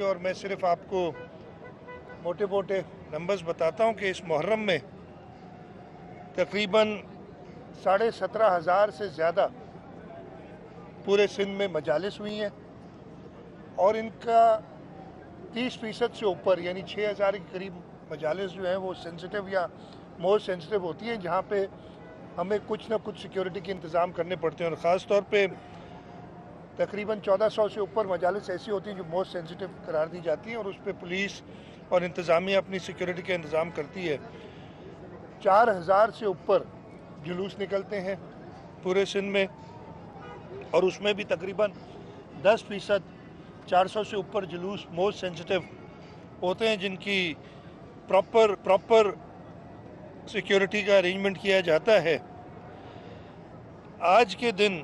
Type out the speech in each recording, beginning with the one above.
और मैं सिर्फ आपको मोटे मोटे नंबर्स बताता हूं कि इस मुहर्रम में तकरीबन 17,500 से ज़्यादा पूरे सिंध में मजालिस हुई हैं और इनका 30% से ऊपर यानी 6,000 के करीब मजालिस जो हैं वो सेंसिटिव या मोस्ट सेंसिटिव होती हैं, जहाँ पे हमें कुछ ना कुछ सिक्योरिटी के इंतज़ाम करने पड़ते हैं। और ख़ास तौर पे तकरीबन 1400 से ऊपर मजालिस ऐसी होती हैं जो मोस्ट सेंसिटिव करार दी जाती हैं और उस पर पुलिस और इंतज़ामिया अपनी सिक्योरिटी का इंतज़ाम करती है। 4,000 से ऊपर जुलूस निकलते हैं पूरे सिंध में और उसमें भी तकरीबन 10% 400 से ऊपर जुलूस मोस्ट सेंसिटिव होते हैं, जिनकी प्रॉपर सिक्योरिटी का अरेंजमेंट किया जाता है। आज के दिन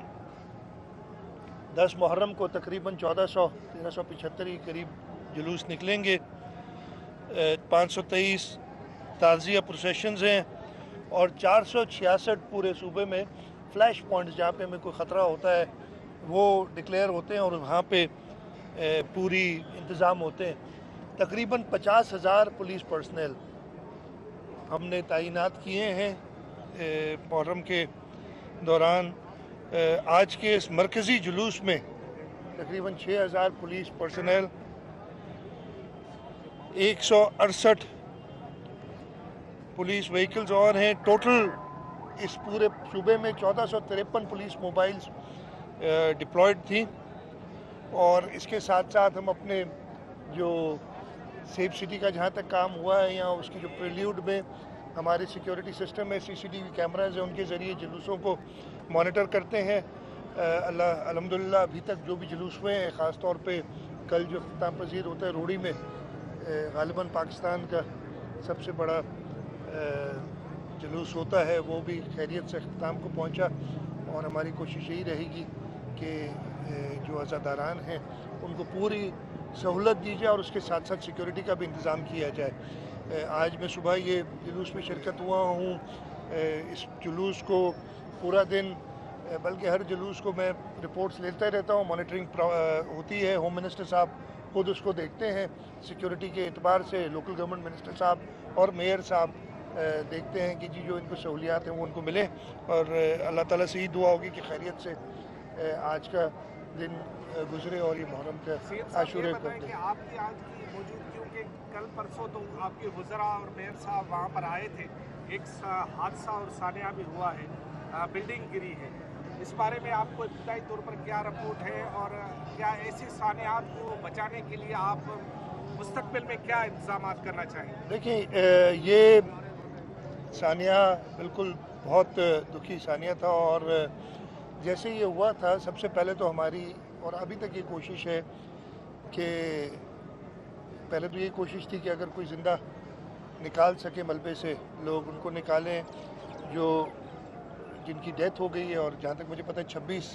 10 मुहर्रम को तकरीबन 1375 के करीब जुलूस निकलेंगे। 523 ताज़िया प्रोसेशंस हैं और 466 पूरे सूबे में फ्लैश पॉइंट्स जहाँ पे हमें कोई ख़तरा होता है वो डिक्लेयर होते हैं और वहाँ पे पूरी इंतज़ाम होते हैं। तकरीबन 50,000 पुलिस पर्सनल हमने तैनात किए हैं मुहर्रम के दौरान। आज के इस मरकज़ी जुलूस में तकरीबन 6,000 पुलिस पर्सनल, 168 पुलिस व्हीकल्स और हैं। टोटल इस पूरे सूबे में 1453 पुलिस मोबाइल्स डिप्लॉयड थी। और इसके साथ साथ हम अपने जो सेफ सिटी का जहाँ तक काम हुआ है या उसकी जो प्रील्यूड में हमारे सिक्योरिटी सिस्टम में CCTV कैमराज हैं, उनके ज़रिए जुलूसों को मॉनिटर करते हैं। अल्हम्दुलिल्लाह अभी तक जो भी जुलूस हुए हैं, ख़ास तौर पे कल जो इख्तिताम पज़ीर होता है रोड़ी में, गालिबन पाकिस्तान का सबसे बड़ा जुलूस होता है, वो भी खैरियत से इख्तिताम को पहुँचा। और हमारी कोशिश यही रहेगी कि जो अज़ादारान हैं उनको पूरी सहूलत दी जाए और उसके साथ साथ सिक्योरिटी का भी इंतज़ाम किया जाए। आज मैं सुबह ये जुलूस में शिरकत हुआ हूँ। इस जुलूस को पूरा दिन, बल्कि हर जुलूस को मैं रिपोर्ट्स लेता रहता हूँ, मॉनिटरिंग होती है। होम मिनिस्टर साहब खुद उसको देखते हैं सिक्योरिटी के एतबार से, लोकल गवर्नमेंट मिनिस्टर साहब और मेयर साहब देखते हैं कि जी जो इनको सहूलियात हैं वो उनको मिले। और अल्लाह ताला से ही दुआ होगी कि खैरियत से आज का दिन गुजरे और ये मुहर्रम का आशूरे कर दें। आपकी आज की मौजूदगी के कल परसों तो आपके वज़रा और मेयर साहब वहाँ पर आए थे, एक हादसा और सानिया भी हुआ है, बिल्डिंग गिरी है। इस बारे में आपको इब्तदाई तौर पर क्या रिपोर्ट है और क्या ऐसे सानियात को बचाने के लिए आप मुस्तकबिल में क्या इंतजाम करना चाहेंगे? देखिए, ये सानिया बिल्कुल बहुत दुखी सानिया था और जैसे ये हुआ था, सबसे पहले तो हमारी और अभी तक ये कोशिश है कि पहले तो ये कोशिश थी कि अगर कोई ज़िंदा निकाल सके मलबे से लोग उनको निकालें जो जिनकी डेथ हो गई है। और जहाँ तक मुझे पता है 26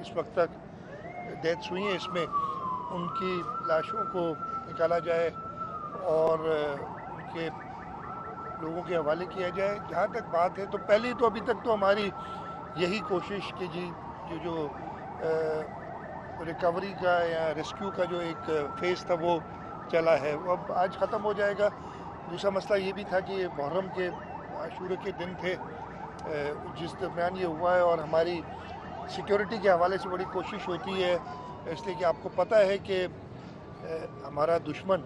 इस वक्त तक डेथ्स हुई हैं, इसमें उनकी लाशों को निकाला जाए और उनके लोगों के हवाले किया जाए। जहाँ तक बात है तो पहले तो अभी तक तो हमारी यही कोशिश कि जी जो रिकवरी का या रेस्क्यू का जो एक फ़ेज़ था वो चला है, वो अब आज ख़त्म हो जाएगा। दूसरा मसला ये भी था कि मुहर्रम के आशूरे के दिन थे जिस दरमियान ये हुआ है और हमारी सिक्योरिटी के हवाले से बड़ी कोशिश होती है, इसलिए कि आपको पता है कि हमारा दुश्मन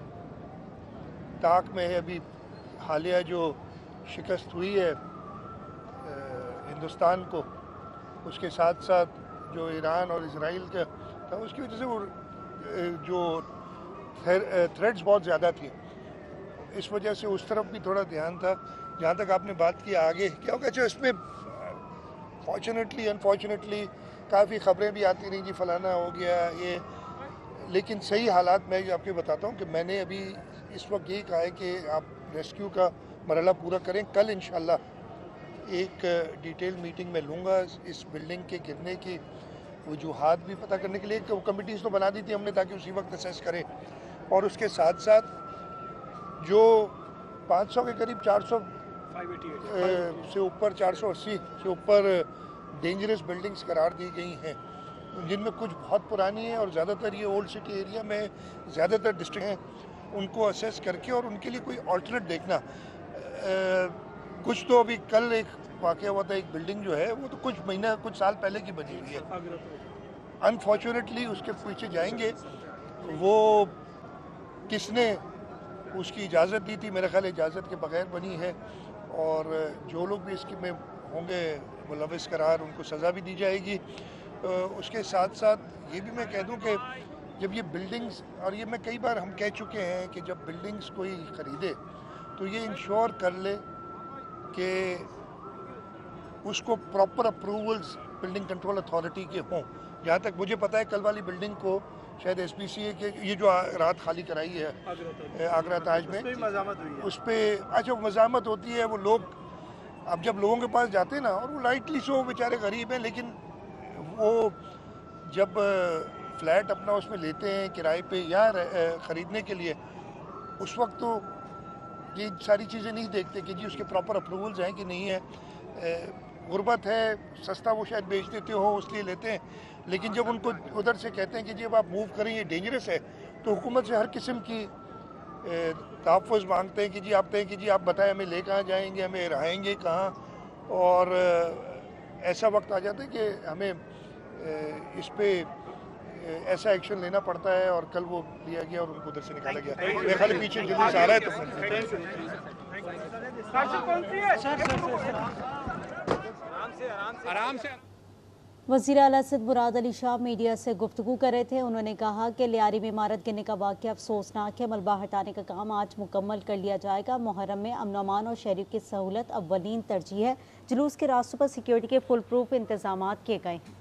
ताक में है। अभी हालिया जो शिकस्त हुई है हिंदुस्तान को, उसके साथ साथ जो ईरान और इजराइल का था, उसकी वजह से वो जो थ्रेट्स बहुत ज़्यादा थी, इस वजह से उस तरफ भी थोड़ा ध्यान था। जहाँ तक आपने बात की आगे क्या होगा, जो इसमें फॉर्चुनेटली अनफॉर्चुनेटली काफ़ी ख़बरें भी आती रही जी फलाना हो गया ये, लेकिन सही हालात मैं आपके बताता हूँ कि मैंने अभी इस वक्त यही कहा है कि आप रेस्क्यू का मरहला पूरा करें। कल इंशाल्लाह एक डिटेल मीटिंग में लूँगा इस बिल्डिंग के गिरने की वजूहात भी पता करने के लिए। कमिटीज़ तो बना दी थी हमने ताकि उसी वक्त असेस करें, और उसके साथ साथ जो 500 के करीब 400 से ऊपर 480 से ऊपर डेंजरस बिल्डिंग्स करार दी गई हैं, जिनमें कुछ बहुत पुरानी है और ज़्यादातर ये ओल्ड सिटी एरिया में ज़्यादातर डिस्ट्रिक्ट हैं, उनको असेस करके और उनके लिए कोई ऑल्टरनेट देखना। कुछ तो अभी कल एक वाक़या हुआ था, एक बिल्डिंग जो है वो तो कुछ साल पहले की बनी हुई है। अनफॉर्चुनेटली उसके पीछे जाएंगे, वो किसने उसकी इजाज़त दी थी, मेरा ख्याल इजाज़त के बगैर बनी है, और जो लोग भी इसके में होंगे मुलविस करार, उनको सज़ा भी दी जाएगी। उसके साथ साथ ये भी मैं कह दूं कि जब ये बिल्डिंग्स, और ये मैं कई बार हम कह चुके हैं कि जब बिल्डिंग्स कोई ख़रीदे तो ये इंश्योर कर ले कि उसको proper approvals building control authority के हों। जहाँ तक मुझे पता है कल वाली बिल्डिंग को शायद SPCA के, ये जो रात खाली कराई है आगरा ताज में, उस पर अच्छा मज़ामत होती है। वो लोग अब जब लोगों के पास जाते हैं ना, और वो लाइटली सो बेचारे गरीब हैं, लेकिन वो जब फ्लैट अपना उसमें लेते हैं किराए पे या ख़रीदने के लिए, उस वक्त तो ये सारी चीज़ें नहीं देखते कि जी उसके प्रॉपर अप्रूवल्स हैं कि नहीं है। गुर्बत है, सस्ता वो शायद बेच देते हो इसलिए लेते हैं, लेकिन जब उनको उधर से कहते हैं कि जी अब आप मूव करें ये डेंजरस है, तो हुकूमत से हर किस्म की तहफ़्फ़ुज़ मांगते हैं कि जी आप कि जी आप बताएं हमें ले कहाँ जाएंगे, हमें रहेंगे कहाँ। और ऐसा वक्त आ जाता है कि हमें इस पर ऐसा एक्शन लेना पड़ता है, और कल वो लिया गया और उनको उधर से निकाला गया। मेरे ख्याल पीछे जुलूस आ रहा है तो आराम से। वज़ीर आला असद मुराद अली शाह मीडिया से गुफ्तगू कर रहे थे। उन्होंने कहा कि लियारी में इमारत गिरने का वाक़या अफसोसनाक है। मलबा हटाने का काम आज मुकम्मल कर लिया जाएगा। मुहर्रम में अमन अमान और शहरियों की सहूलत अव्वलीन तरजीह है। जुलूस के रास्तों पर सिक्योरिटी के फुल प्रूफ इंतजाम किए गए हैं।